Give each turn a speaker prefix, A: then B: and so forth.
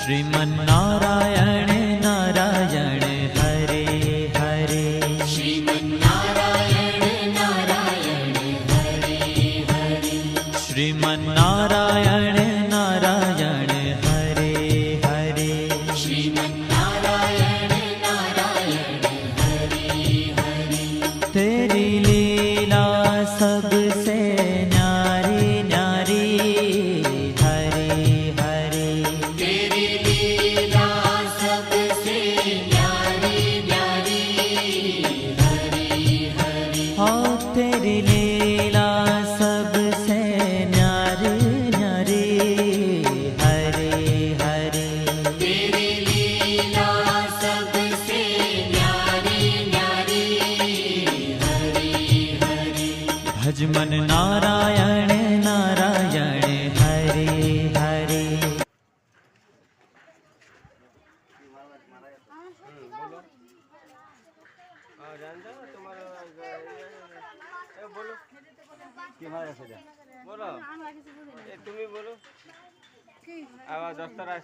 A: श्रीमन्नारायण नारायण हरे हरे।
B: श्रीमन्नारायण नारायण हरे हरे।
A: श्रीमन्नारायण नारायण हरे हरे।
B: श्रीमन्नारायण नारायण हरे हरे।
A: तेरी लीला सबसे न्यारी न्यारी हरे हरे।
B: तेरी लीला सबसे न्यारी न्यारी हरे हरे।
A: हाँ तेरी लीला सबसे न्यारी न्यारी हरे हरे।
B: तेरी लीला सबसे न्यारी न्यारी हरे हरे।
A: भजमन नारायण नारायण हरे हरे।
C: बोलो তুমি বলো আবার 10টা